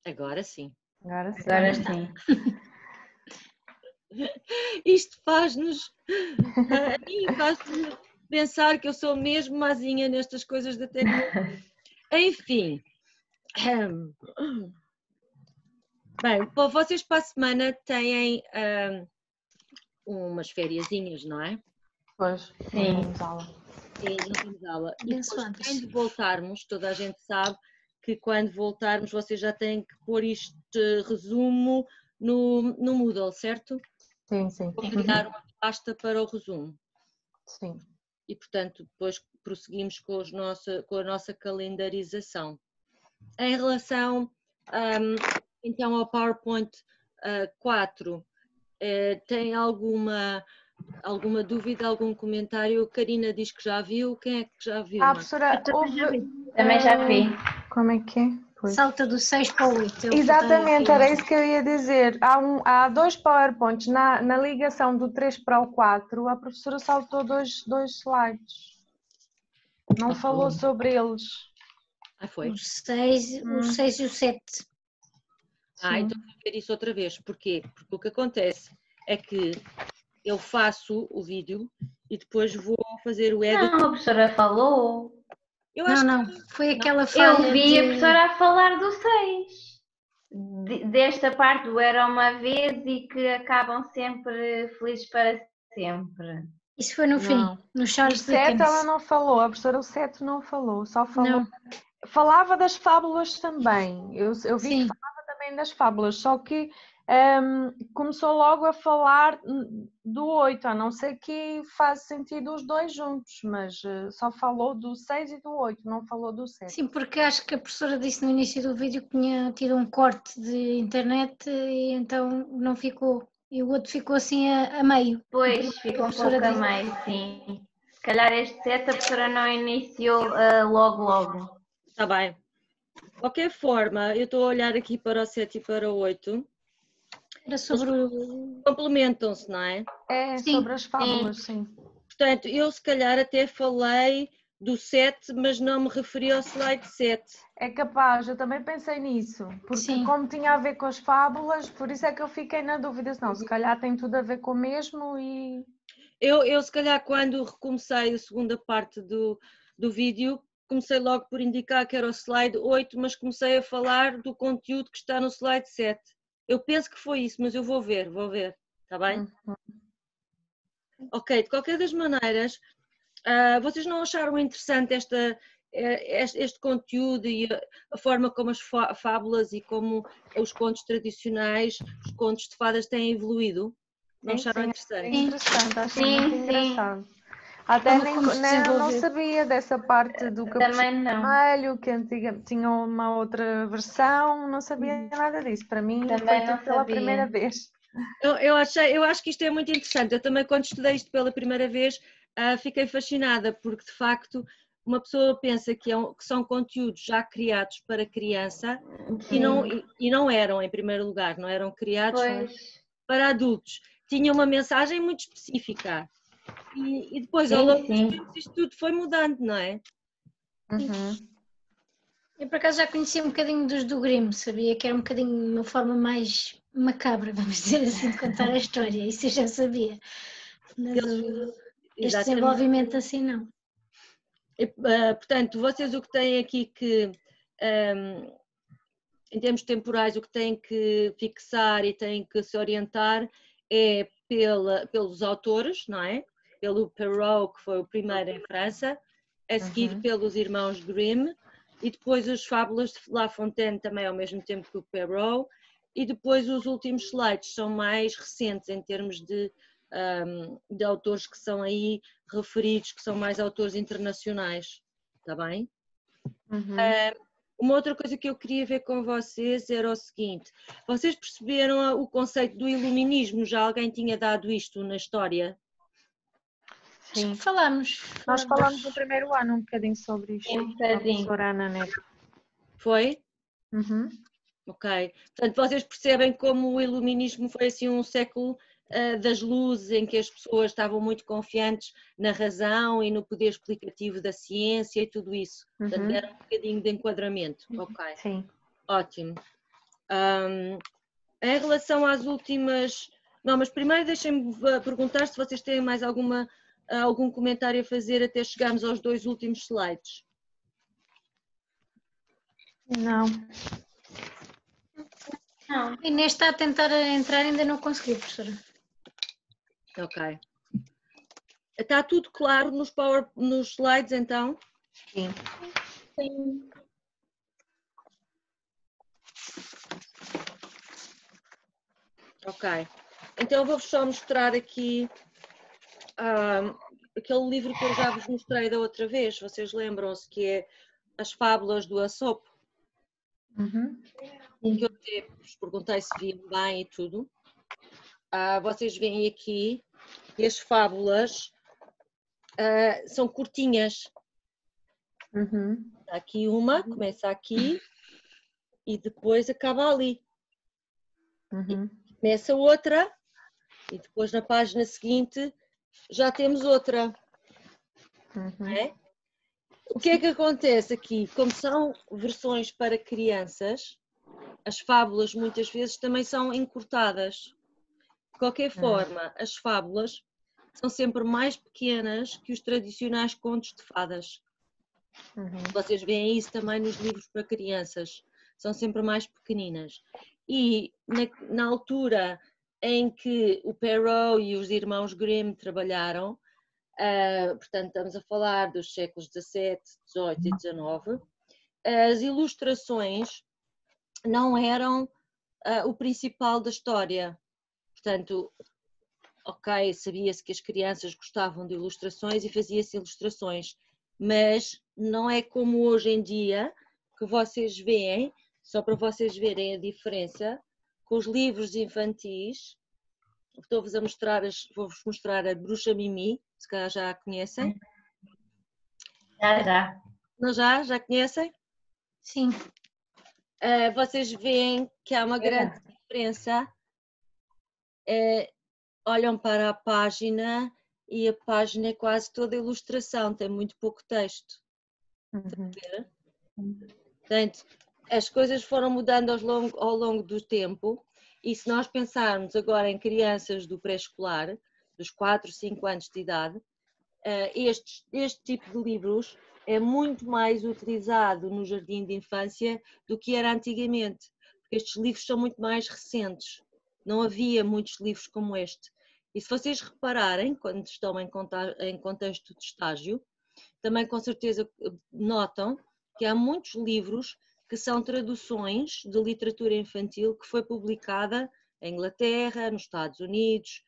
Agora sim. Agora sim. Agora sim. Isto faz-nos, a mim faz-me pensar que eu sou mesmo mazinha nestas coisas da tecnologia. Enfim, bem, vocês para a semana têm umas fériasinhas, não é? Pois, Sim. não temos aula. E não temos aula. E depois, Abençoadas. quando voltarmos, toda a gente sabe que quando voltarmos vocês já têm que pôr este resumo no Moodle, certo? Sim, sim. Vou criar uma pasta para o resumo. Sim. E, portanto, depois prosseguimos com a nossa calendarização. Em relação, então, ao PowerPoint 4, tem alguma dúvida, algum comentário? A Karina diz que já viu. Quem é que já viu? Professora, também já vi. Também já vi. Como é que é? Pois. Salta do 6 para o 8. Exatamente, era isso que eu ia dizer. Há dois PowerPoints na ligação do 3 para o 4, a professora saltou dois slides. Não falou sobre eles. Foi? O 6 e o 7. Então vou ver isso outra vez. Porquê? Porque o que acontece é que eu faço o vídeo e depois vou fazer o edit. Não, a professora falou. Eu acho Não, foi aquela Eu falha vi a de... professora a falar do 6. Desta parte do Era Uma Vez e que acabam sempre felizes para sempre. Isso foi no fim, no Charles O 7 Dickens. ela não falou, a professora o 7 não falou, só falou. Não. Falava das fábulas também, eu vi Sim. que falava também das fábulas, só que começou logo a falar do 8, a não ser que faz sentido os dois juntos, mas só falou do 6 e do 8, não falou do 7. Sim, porque acho que a professora disse no início do vídeo que tinha tido um corte de internet e então não ficou. E o outro ficou assim a meio. Pois, ficou um pouco a meio, sim. Se calhar este 7 a professora não iniciou logo. Está bem. De qualquer forma, eu estou a olhar aqui para o 7 e para o 8. Era sobre o... Complementam-se, não é? É, Sim. sobre as fábulas, sim. Portanto, eu se calhar até falei do 7, mas não me referi ao slide 7. É capaz, eu também pensei nisso, porque Sim. como tinha a ver com as fábulas, por isso é que eu fiquei na dúvida, se não, se calhar tem tudo a ver com o mesmo e... Eu se calhar, quando recomecei a segunda parte do vídeo, comecei logo por indicar que era o slide 8, mas comecei a falar do conteúdo que está no slide 7. Eu penso que foi isso, mas eu vou ver, está bem? Ok, de qualquer das maneiras, vocês não acharam interessante este conteúdo e a forma como as fábulas e como os contos tradicionais, os contos de fadas têm evoluído? Não acharam interessante? É interessante, achei Sim, muito sim. engraçado. Até nem, como se não desenvolveu. sabia dessa parte do Capuchinho Também não. Vermelho, que antiga, tinha uma outra versão, não sabia nada disso. Para mim Também foi não tudo pela sabia. primeira vez. Eu acho que isto é muito interessante. Eu também, quando estudei isto pela primeira vez, fiquei fascinada, porque de facto uma pessoa pensa que são conteúdos já criados para criança e não eram, em primeiro lugar, não eram criados Pois. para adultos. Tinha uma mensagem muito específica. E depois, ao Sim, longo dos sim. tempos, isto tudo foi mudando, não é? Eu por acaso já conhecia um bocadinho dos do Grimm, sabia que era um bocadinho uma forma mais macabra, vamos dizer assim, de contar a história, isso eu já sabia. Mas este Exatamente. desenvolvimento assim não. Portanto, vocês o que têm aqui que, em termos temporais, o que têm que fixar e têm que se orientar é pelos autores, não é? Pelo Perrault, que foi o primeiro em França, a seguir pelos irmãos Grimm, e depois as fábulas de La Fontaine também ao mesmo tempo que o Perrault, e depois os últimos slides são mais recentes em termos de autores que são aí referidos, que são mais autores internacionais, está bem? Uma outra coisa que eu queria ver com vocês era o seguinte: vocês perceberam o conceito do iluminismo? Já alguém tinha dado isto na história? Sim. Falámos. Nós falamos no primeiro ano um bocadinho sobre isto. Um bocadinho. A professora Ana Neto. Foi? Uhum. Ok. Portanto, vocês percebem como o iluminismo foi assim um século das luzes, em que as pessoas estavam muito confiantes na razão e no poder explicativo da ciência e tudo isso. Portanto, era um bocadinho de enquadramento. Ok. Sim. Ótimo. Em relação às últimas... Não, mas primeiro deixem-me perguntar se vocês têm mais algum comentário a fazer até chegarmos aos dois últimos slides. Não. Não. E neste está a tentar entrar ainda não conseguiu, professora. Ok. Está tudo claro nos slides, então? Sim. Sim. Ok. Então vou-vos só mostrar aqui aquele livro que eu já vos mostrei da outra vez. Vocês lembram-se que é As Fábulas do Asopo? Que eu até vos perguntei se viam bem e tudo. Vocês veem aqui que as fábulas são curtinhas. Há aqui uma, começa aqui e depois acaba ali. Começa outra e depois na página seguinte já temos outra. É? O que é que acontece aqui? Como são versões para crianças, as fábulas muitas vezes também são encurtadas. De qualquer forma, as fábulas são sempre mais pequenas que os tradicionais contos de fadas. Vocês veem isso também nos livros para crianças. São sempre mais pequeninas. E na altura em que o Perrault e os irmãos Grimm trabalharam, portanto estamos a falar dos séculos XVII, XVIII e XIX, as ilustrações não eram o principal da história. Portanto, ok, sabia-se que as crianças gostavam de ilustrações e fazia-se ilustrações, mas não é como hoje em dia que vocês veem, só para vocês verem a diferença, com os livros infantis. Vou-vos mostrar a Bruxa Mimi, se calhar já a conhecem. Já. Não já conhecem? Sim. Vocês veem que há uma grande diferença. Olham para a página e a página é quase toda ilustração, tem muito pouco texto. Uhum. Portanto, as coisas foram mudando ao longo do tempo, e se nós pensarmos agora em crianças do pré-escolar, dos 4, 5 anos de idade, este tipo de livros é muito mais utilizado no jardim de infância do que era antigamente, porque estes livros são muito mais recentes, não havia muitos livros como este. E se vocês repararem, quando estão em contexto de estágio, também com certeza notam que há muitos livros que são traduções de literatura infantil que foi publicada em Inglaterra, nos Estados Unidos,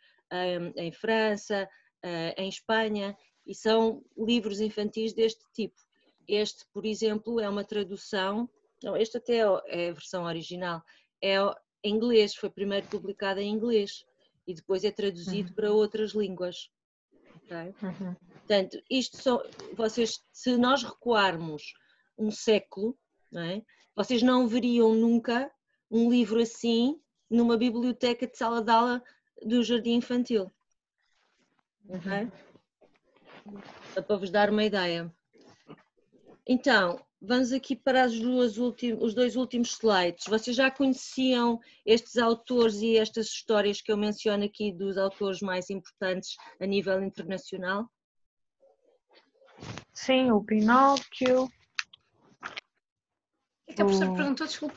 em França, em Espanha, e são livros infantis deste tipo. Este, por exemplo, é uma tradução, não, este até é a versão original, é em inglês, foi primeiro publicado em inglês e depois é traduzido para outras línguas. Okay? Portanto, isto são, vocês, se nós recuarmos um século, não é? Vocês não veriam nunca um livro assim numa biblioteca de sala de aula do jardim infantil. Okay? Só para vos dar uma ideia. Então, vamos aqui para os dois últimos slides. Vocês já conheciam estes autores e estas histórias que eu menciono aqui dos autores mais importantes a nível internacional? Sim, o Pinóquio. O que a professora perguntou, desculpa.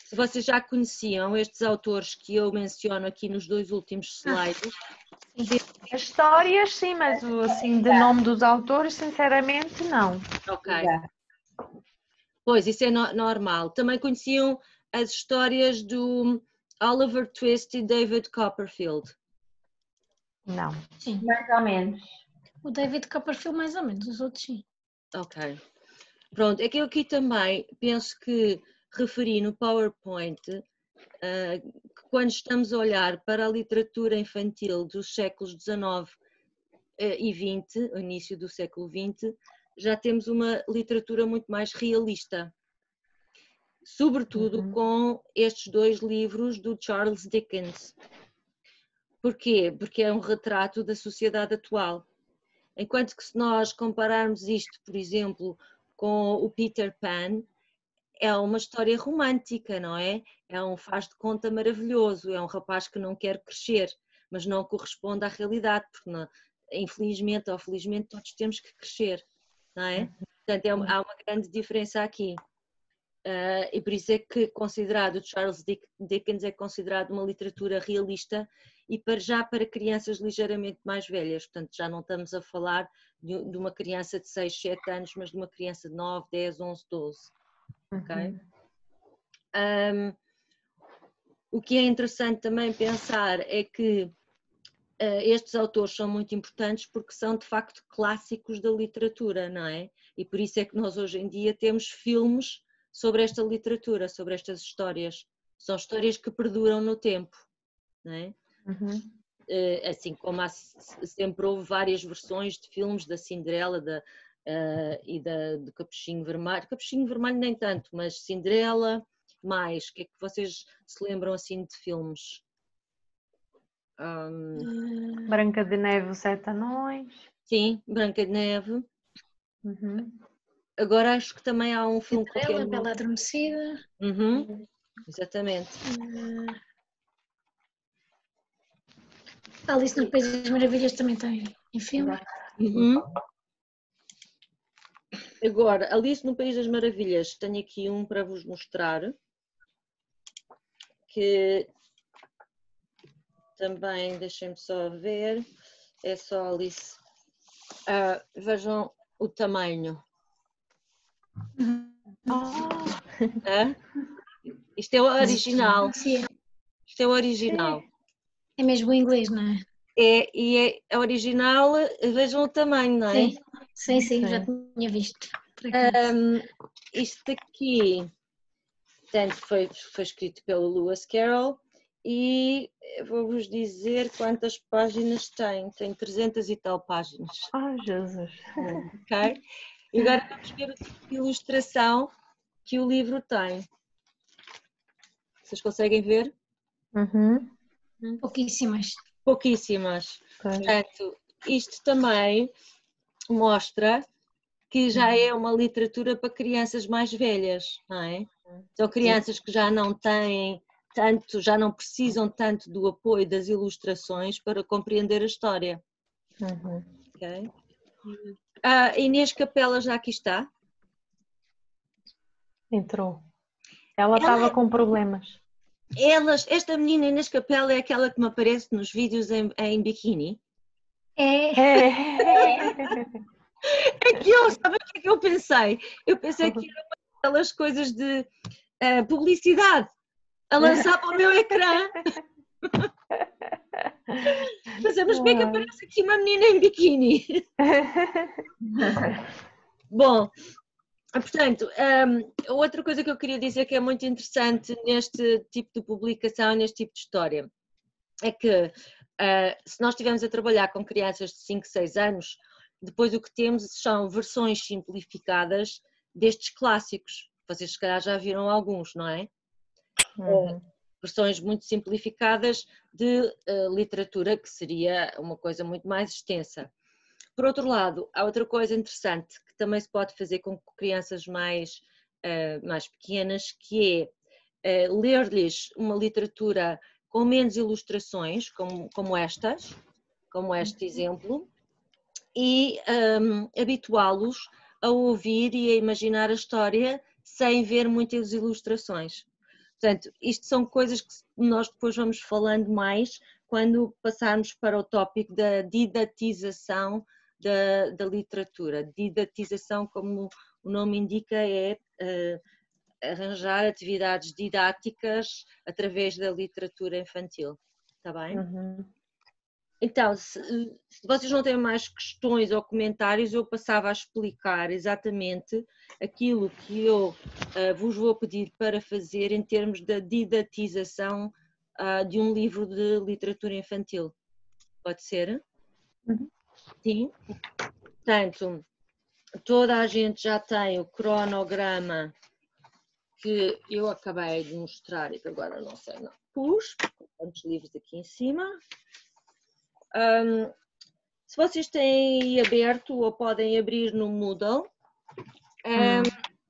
Se vocês já conheciam estes autores que eu menciono aqui nos dois últimos slides? As histórias, sim, mas assim, de nome dos autores, sinceramente, não. Ok. Pois, isso é normal. Também conheciam as histórias do Oliver Twist e David Copperfield? Não. Sim. Mais ou menos. O David Copperfield mais ou menos, os outros sim. Ok. Pronto, é que eu aqui também penso que referi no PowerPoint que quando estamos a olhar para a literatura infantil dos séculos XIX e XX, o início do século XX, já temos uma literatura muito mais realista. Sobretudo com estes dois livros do Charles Dickens. Porquê? Porque é um retrato da sociedade atual. Enquanto que se nós compararmos isto, por exemplo, com o Peter Pan, é uma história romântica, não é? É um faz de conta maravilhoso, é um rapaz que não quer crescer, mas não corresponde à realidade, porque infelizmente ou felizmente todos temos que crescer, não é? Portanto, há uma grande diferença aqui. E por isso é que o Charles Dickens é considerado uma literatura realista e para crianças ligeiramente mais velhas, portanto já não estamos a falar de uma criança de 6, 7 anos, mas de uma criança de 9, 10, 11, 12. Okay? O que é interessante também pensar é que estes autores são muito importantes porque são de facto clássicos da literatura, não é? E por isso é que nós hoje em dia temos filmes sobre esta literatura, sobre estas histórias. São histórias que perduram no tempo, não é? Assim como sempre houve várias versões de filmes da Cinderela e do Capuchinho Vermelho. Capuchinho Vermelho nem tanto, mas Cinderela, mais. O que é que vocês se lembram assim de filmes? Branca de Neve, os Sete Anões. Sim, Branca de Neve. Agora acho que também há um filme Cinderela, Bela Adormecida. Exatamente. Alice no País das Maravilhas também tem em filme. Agora, Alice no País das Maravilhas, tenho aqui um para vos mostrar, que também, deixem-me só ver, é só Alice. Vejam o tamanho. Isto é o original. Isto é o original. É mesmo o inglês, não é? É original, vejam o tamanho, não é? Sim, já tinha visto. Isto aqui, portanto, foi escrito pelo Lewis Carroll e vou-vos dizer quantas páginas tem. Tem 300 e tal páginas. Jesus! Ok? E agora vamos ver o tipo de ilustração que o livro tem. Vocês conseguem ver? Pouquíssimas. Pouquíssimas. Portanto, isto também mostra que já é uma literatura para crianças mais velhas, não é? São crianças que já não têm tanto, já não precisam tanto do apoio das ilustrações para compreender a história. Okay? A Inês Capela já aqui está? Entrou. Ela estava com problemas. Esta menina Inês Capela é aquela que me aparece nos vídeos em biquíni? Sabe o que é que eu pensei? Eu pensei que era uma daquelas coisas de publicidade a lançar para o meu ecrã. Mas porquê que aparece aqui uma menina em biquíni? Bom, portanto, outra coisa que eu queria dizer que é muito interessante neste tipo de publicação, neste tipo de história, é que se nós estivermos a trabalhar com crianças de 5, 6 anos, depois o que temos são versões simplificadas destes clássicos. Vocês se calhar já viram alguns, não é? Versões muito simplificadas de literatura, que seria uma coisa muito mais extensa. Por outro lado, há outra coisa interessante que também se pode fazer com crianças mais pequenas, que é ler-lhes uma literatura com menos ilustrações, como este exemplo, e habituá-los a ouvir e a imaginar a história sem ver muitas ilustrações. Portanto, isto são coisas que nós depois vamos falando mais quando passarmos para o tópico da didatização da literatura. Didatização, como o nome indica, é arranjar atividades didáticas através da literatura infantil. Está bem? Então, se vocês não têm mais questões ou comentários, eu passava a explicar exatamente aquilo que eu vos vou pedir para fazer em termos da didatização de um livro de literatura infantil. Pode ser? Sim. Portanto, toda a gente já tem o cronograma que eu acabei de mostrar e que agora não sei, não pus, quantos livros aqui em cima. Se vocês têm aberto ou podem abrir no Moodle,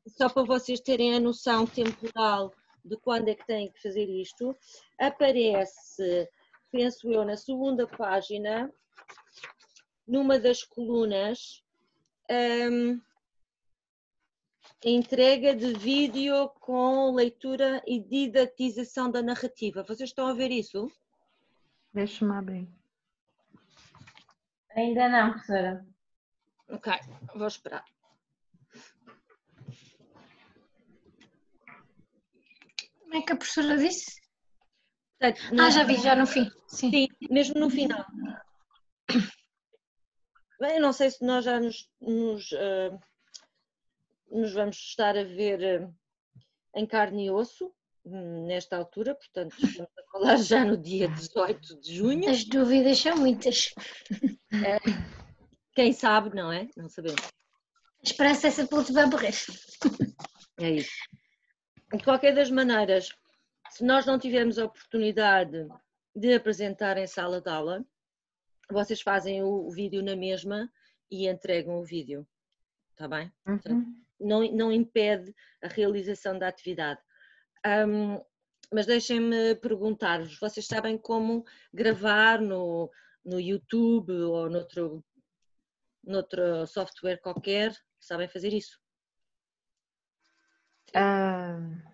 só para vocês terem a noção temporal de quando é que têm que fazer isto, aparece, penso eu, na segunda página, numa das colunas, entrega de vídeo com leitura e didatização da narrativa. Vocês estão a ver isso? Deixa-me abrir. Ainda não, professora. Ok, vou esperar. Como é que a professora disse? Portanto, já vi, já no fim. Sim, mesmo no final. Bem, eu não sei se nós já nos vamos estar a ver em carne e osso nesta altura, portanto estamos a falar já no dia 18 de junho. As dúvidas são muitas. Quem sabe, não é? Não sabemos. A esperança é sempre a última a morrer. É isso. De qualquer das maneiras, se nós não tivermos a oportunidade de apresentar em sala de aula, vocês fazem o vídeo na mesma e entregam o vídeo. Está bem? Portanto, não impede a realização da atividade. Mas deixem-me perguntar-vos, vocês sabem como gravar no YouTube ou noutro software qualquer? Sabem fazer isso?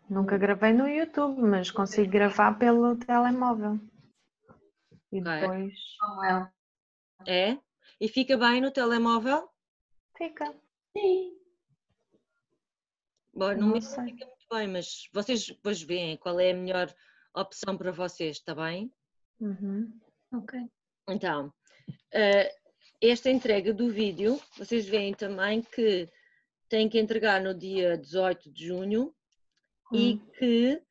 Nunca gravei no YouTube, mas consigo gravar pelo telemóvel. E depois... Como é? É? E fica bem no telemóvel? Fica. Sim. Bom, Não não sei. fica muito bem, mas vocês depois veem qual é a melhor opção para vocês, está bem? Ok. Então, esta entrega do vídeo, vocês veem também que têm que entregar no dia 18 de junho e que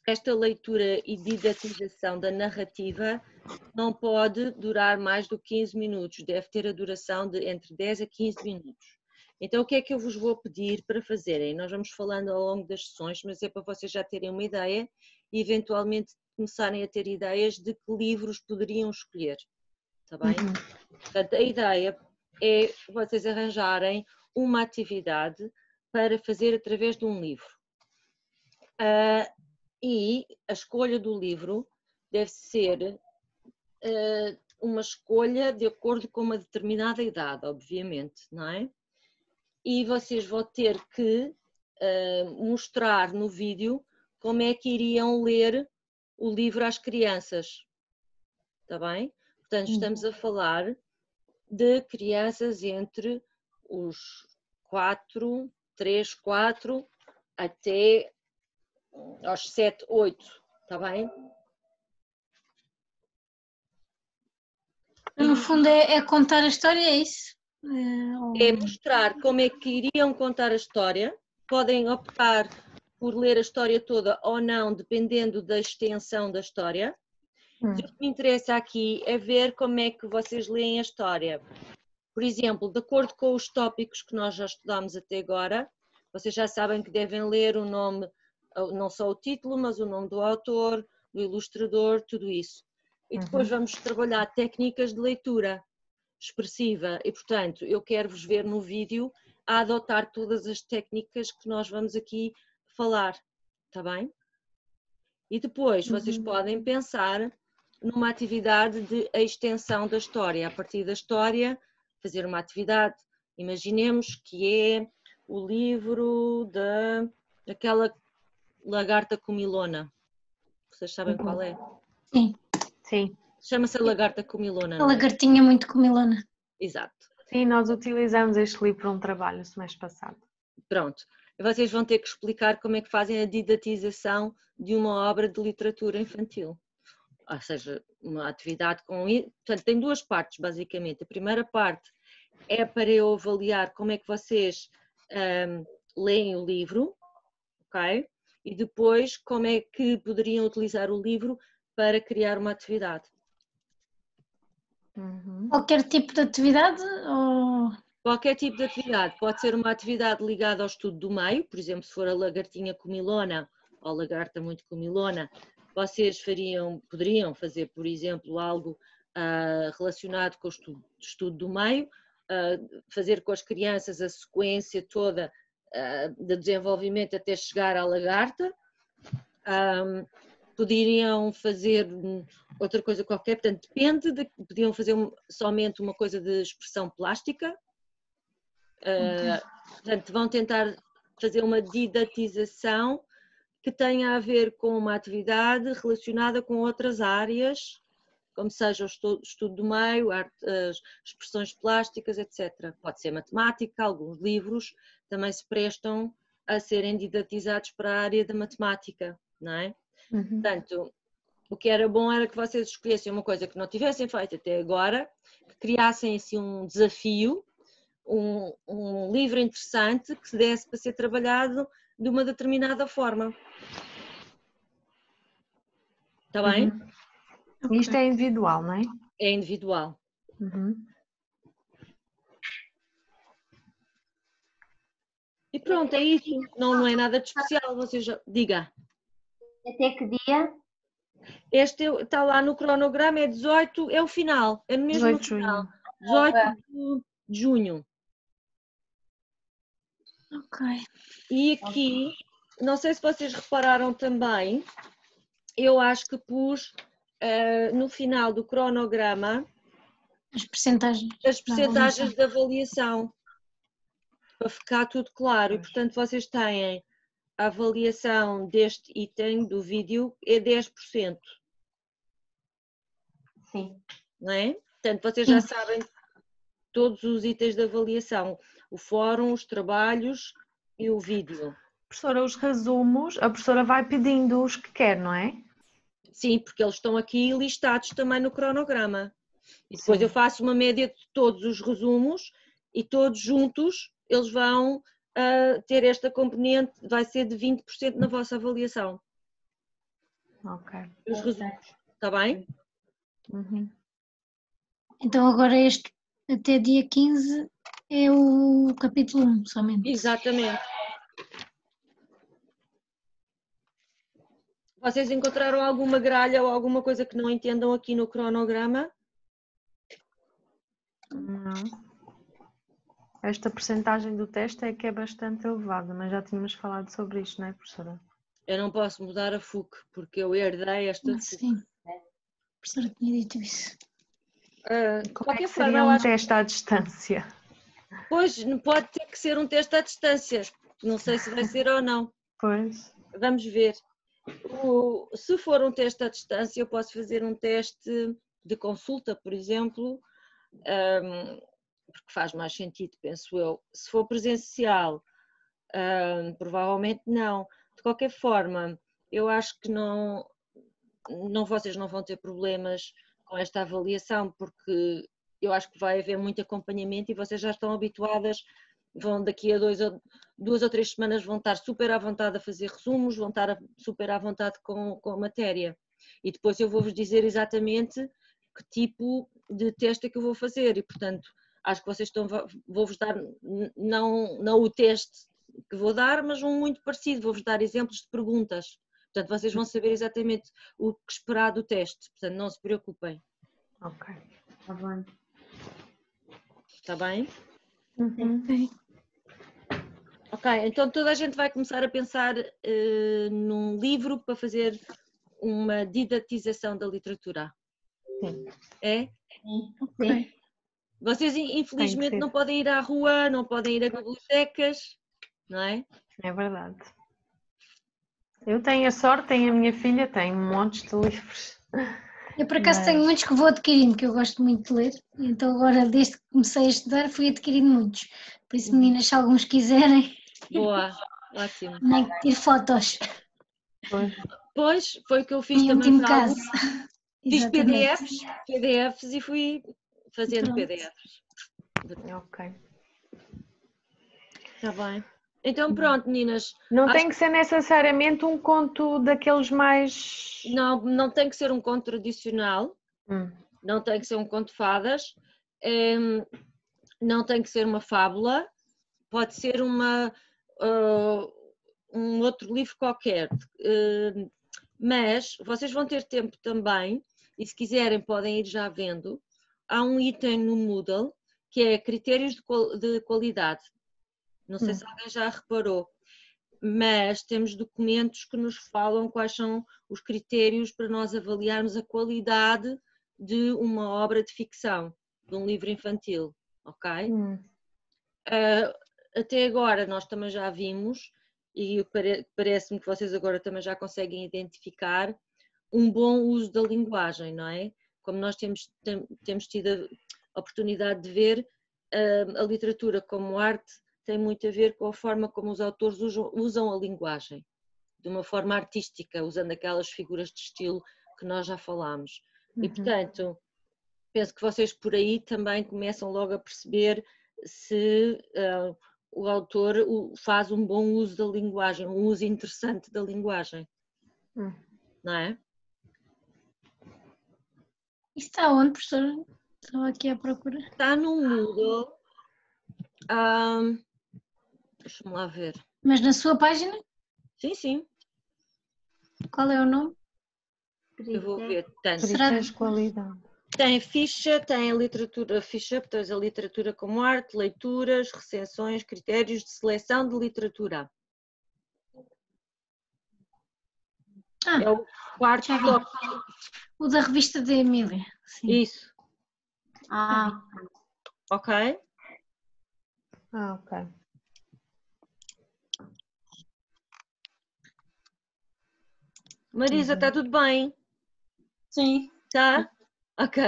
esta leitura e didatização da narrativa não pode durar mais do que 15 minutos, deve ter a duração de entre 10 a 15 minutos. Então, o que é que eu vos vou pedir para fazerem? Nós vamos falando ao longo das sessões, mas é para vocês já terem uma ideia e eventualmente começarem a ter ideias de que livros poderiam escolher. está bem? Portanto, a ideia é vocês arranjarem uma atividade para fazer através de um livro. E a escolha do livro deve ser uma escolha de acordo com uma determinada idade, obviamente, não é? E vocês vão ter que mostrar no vídeo como é que iriam ler o livro às crianças, está bem? Portanto, estamos a falar de crianças entre os 3, 4 até aos 7, 8, está bem? No fundo é contar a história, é isso? É mostrar como é que iriam contar a história. Podem optar por ler a história toda ou não, dependendo da extensão da história. O que me interessa aqui é ver como é que vocês leem a história. Por exemplo, de acordo com os tópicos que nós já estudámos até agora, vocês já sabem que devem ler o nome, não só o título, mas o nome do autor, do ilustrador, tudo isso. E depois vamos trabalhar técnicas de leitura expressiva e, portanto, eu quero-vos ver no vídeo a adotar todas as técnicas que nós vamos aqui falar, está bem? E depois vocês podem pensar numa atividade de extensão da história. A partir da história, fazer uma atividade. Imaginemos que é o livro daquela lagarta comilona. Vocês sabem qual é? Sim. Sim. Chama-se a lagarta comilona, A não é? lagartinha muito comilona. Exato. Sim, nós utilizamos este livro para um trabalho no semestre passado. Pronto. Vocês vão ter que explicar como é que fazem a didatização de uma obra de literatura infantil. Ou seja, uma atividade com... Portanto, tem duas partes, basicamente. A primeira parte é para eu avaliar como é que vocês leem o livro, ok? E depois como é que poderiam utilizar o livro para criar uma atividade. Qualquer tipo de atividade? Ou... Qualquer tipo de atividade. Pode ser uma atividade ligada ao estudo do meio, por exemplo, se for a lagartinha comilona ou a lagarta muito comilona, vocês poderiam fazer, por exemplo, algo relacionado com o estudo do meio, fazer com as crianças a sequência toda de desenvolvimento até chegar à lagarta. Poderiam fazer outra coisa qualquer, portanto, depende, podiam fazer somente uma coisa de expressão plástica. Portanto, vão tentar fazer uma didatização que tenha a ver com uma atividade relacionada com outras áreas, como seja o estudo do meio, as expressões plásticas, etc. Pode ser matemática, alguns livros também se prestam a serem didatizados para a área da matemática, não é? Portanto, o que era bom era que vocês escolhessem uma coisa que não tivessem feito até agora, que criassem assim um desafio, um livro interessante que se desse para ser trabalhado de uma determinada forma. Está bem? Isto é individual, não é? É individual. E pronto, é isso. Não é nada de especial. Vocês diga. Até que dia? Este está lá no cronograma, é 18, é o final. É mesmo no 18 de junho. final. 18 de junho. Ok. E aqui, não sei se vocês repararam também, eu acho que pus no final do cronograma As percentagens de avaliação, para ficar tudo claro. E, portanto, vocês têm a avaliação deste item do vídeo é 10%. Sim. Não é? Portanto, vocês já sabem todos os itens de avaliação, o fórum, os trabalhos e o vídeo. Professora, os resumos, a professora vai pedindo os que quer, não é? Sim, porque eles estão aqui listados também no cronograma. E depois Sim. eu faço uma média de todos os resumos e todos juntos eles vão ter esta componente, vai ser de 20% na vossa avaliação. Ok. Os resumos, está bem? Então agora este, até dia 15, é o capítulo 1 somente. Exatamente. Vocês encontraram alguma gralha ou alguma coisa que não entendam aqui no cronograma? Não. Esta percentagem do teste é que é bastante elevada, mas já tínhamos falado sobre isto, não é, professora? Eu não posso mudar a FUC, porque eu herdei esta FUC. Sim. A professora tinha dito isso. De Como é qualquer que forma, seria eu um acho teste à distância? Pois, pode ter que ser um teste à distância. Não sei se vai ser ou não. Pois. Vamos ver. Se for um teste à distância, eu posso fazer um teste de consulta, por exemplo, porque faz mais sentido, penso eu. Se for presencial, provavelmente não. De qualquer forma, eu acho que vocês não vão ter problemas com esta avaliação, porque eu acho que vai haver muito acompanhamento e vocês já estão habituadas, vão daqui a 2 ou 3 semanas vão estar super à vontade a fazer resumos, vão estar super à vontade com a matéria. E depois eu vou-vos dizer exatamente que tipo de teste é que eu vou fazer e, portanto, acho que vocês vou-vos dar, não o teste que vou dar, mas um muito parecido, vou-vos dar exemplos de perguntas. Portanto, vocês vão saber exatamente o que esperar do teste, portanto, não se preocupem. Ok. Tá bom. Está bem? Uhum. Ok, então toda a gente vai começar a pensar num livro para fazer uma didatização da literatura. Sim. É? Sim. Ok. Vocês, infelizmente, ser. não podem ir à rua, não podem ir a bibliotecas, não é? É verdade. Eu tenho a sorte, tenho a minha filha, tem montes de livros. Eu por acaso tenho muitos que vou adquirindo, que eu gosto muito de ler. Então agora, desde que comecei a estudar, fui adquirindo muitos. Por isso, meninas, se alguns quiserem, Boa, ótimo. nem que tire fotos Pois. Pois, foi o que eu fiz em também último para caso. alguns. Fiz Exatamente. PDFs e fui fazendo Pronto. PDFs. Ok. Está bem. Então pronto, meninas. Não tem que ser necessariamente um conto daqueles mais... Não tem que ser um conto tradicional, não tem que ser um conto de fadas, não tem que ser uma fábula, pode ser um outro livro qualquer. Mas vocês vão ter tempo também, e se quiserem podem ir já vendo, há um item no Moodle que é critérios de qualidade. Não sei se alguém já reparou, mas temos documentos que nos falam quais são os critérios para nós avaliarmos a qualidade de uma obra de ficção, de um livro infantil, ok? Até agora nós também já vimos, e parece-me que vocês agora também já conseguem identificar, um bom uso da linguagem, não é? Como nós temos tido a oportunidade de ver, a literatura como arte tem muito a ver com a forma como os autores usam a linguagem, de uma forma artística, usando aquelas figuras de estilo que nós já falámos. E, portanto, penso que vocês por aí também começam logo a perceber se o autor faz um bom uso da linguagem, um uso interessante da linguagem. Não é? Isso está onde, professora? Estava aqui à procura. Está no Moodle. Deixa-me lá ver. Mas na sua página? Sim, sim. Qual é o nome? Eu vou ver. Critérios de qualidade. Tem ficha, tem a literatura, ficha, tens a literatura como arte, leituras, recensões, critérios de seleção de literatura. É o quarto tópico. O da revista de Emília. Sim. Isso. Ok? Ok. Marisa, está tudo bem? Sim. Tá? Ok.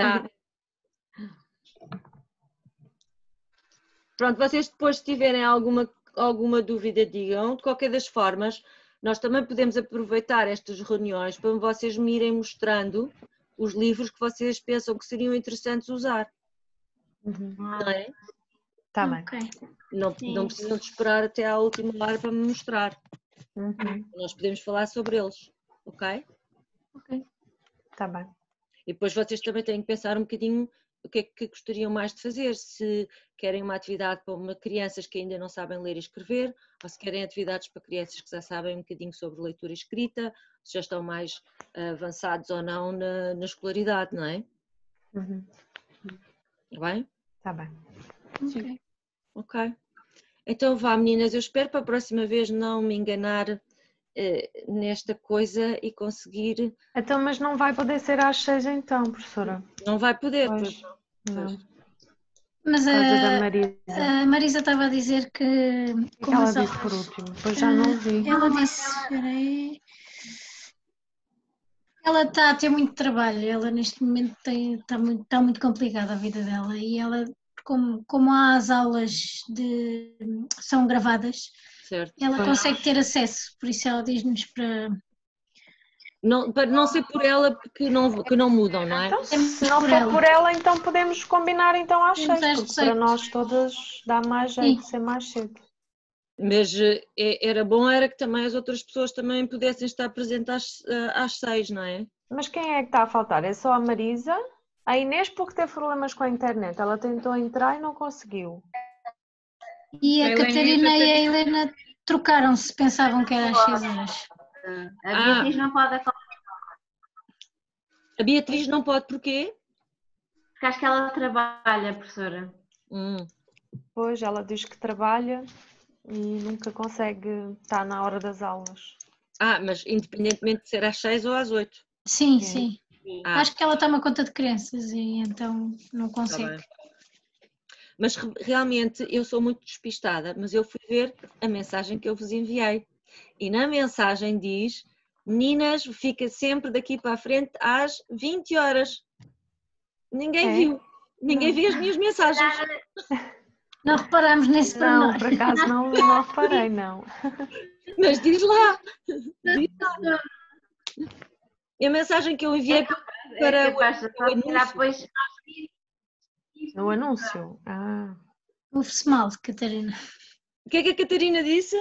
Pronto, vocês depois se tiverem alguma dúvida digam. De qualquer das formas, nós também podemos aproveitar estas reuniões para vocês me irem mostrando os livros que vocês pensam que seriam interessantes usar. Não é? Está bem. Ok. Não precisam de esperar até à última hora para me mostrar. Nós podemos falar sobre eles, ok? Ok. Está bem. E depois vocês também têm que pensar um bocadinho o que é que gostariam mais de fazer, se querem uma atividade para crianças que ainda não sabem ler e escrever, ou se querem atividades para crianças que já sabem um bocadinho sobre leitura e escrita, se já estão mais avançados ou não na escolaridade, não é? Está bem? Está bem. Ok. Ok. Então vá, meninas, eu espero para a próxima vez não me enganar nesta coisa e conseguir. Então, mas não vai poder ser às 6 então, professora? Não vai poder, Pois, pois. não. Mas Por causa da Marisa. a Marisa estava a dizer que O que como ela as disse por aulas- último? Depois já não vi. Ela disse, espera aí. Ela está a ter muito trabalho, ela neste momento está muito complicada a vida dela e ela, como as aulas são gravadas, Certo. ela Pois. consegue ter acesso, por isso ela diz-nos para Não, para não ser por ela que não mudam, não é? Então, se não for por ela, então podemos combinar então às Podemos 6, às porque para 18. nós todas dá mais jeito de ser mais cedo. Mas era bom era que também as outras pessoas também pudessem estar presentes às 6, não é? Mas quem é que está a faltar? É só a Marisa? A Inês porque teve problemas com a internet. Ela tentou entrar e não conseguiu. E a Catarina e a Helena trocaram-se, pensavam que era às 6 horas. A Beatriz não pode acompanhar, A Beatriz não pode porquê? porque acho que ela trabalha, professora. Pois, ela diz que trabalha e nunca consegue estar na hora das aulas. Mas independentemente de ser às 6 ou às 8. Sim, Sim. sim. Ah, Acho que ela toma conta de crianças e então não está consegue. bem. Mas realmente eu sou muito despistada, mas eu fui ver a mensagem que eu vos enviei. E na mensagem diz, meninas, fica sempre daqui para a frente às 20 horas. Ninguém viu. Ninguém viu as minhas mensagens. Não reparamos nesse Não, pormenor. por acaso não reparei, não. Mas diz lá. Diz lá. E a mensagem que eu enviei para É capaz de o anúncio. depois No anúncio. Ah. Ouve-se mal, Catarina. O que é que a Catarina disse?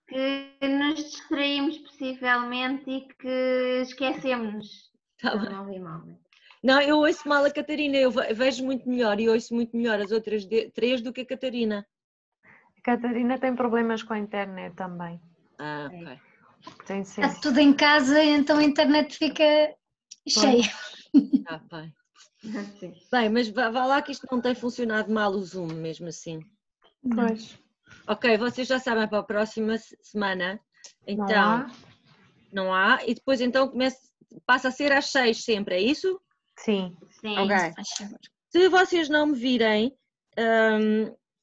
que nos distraímos possivelmente e que esquecemos. Tá bem. Não ouvi mal, né? Não, eu ouço mal a Catarina, eu vejo muito melhor e ouço muito melhor as outras três do que a Catarina. A Catarina tem problemas com a internet também. Ok. Tem Está sempre. tudo em casa, então a internet fica cheia. Tá bem. Sim. Bem, mas vá lá que isto não tem funcionado mal o Zoom, mesmo assim. Pois. Ok, vocês já sabem para a próxima semana. Então, Não há? não há. E depois então passa a ser às 6 sempre, é isso? Sim. Sim. Ok. Se vocês não me virem,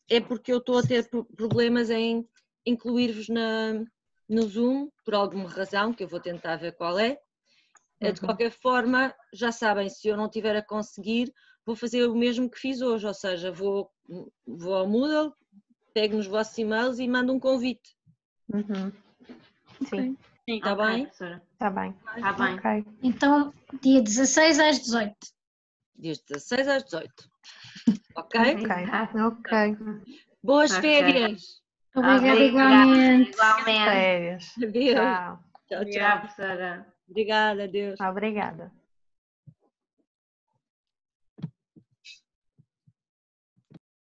é porque eu estou a ter problemas em incluir-vos no Zoom, por alguma razão, que eu vou tentar ver qual é. De qualquer forma, já sabem, se eu não estiver a conseguir, vou fazer o mesmo que fiz hoje, ou seja, vou ao Moodle, pego nos vossos e-mails e mando um convite. Sim. Está Ok, bem? professora. Está bem. Está bem. Ok. Então, dia 16 às 18. Dias 16 às 18. Ok? Ok. Boas Ok. férias! Obrigada igualmente. Igualmente. Férias. Adeus! Tchau. Tchau, Obrigada, tchau! professora. Obrigada, adeus! Obrigada.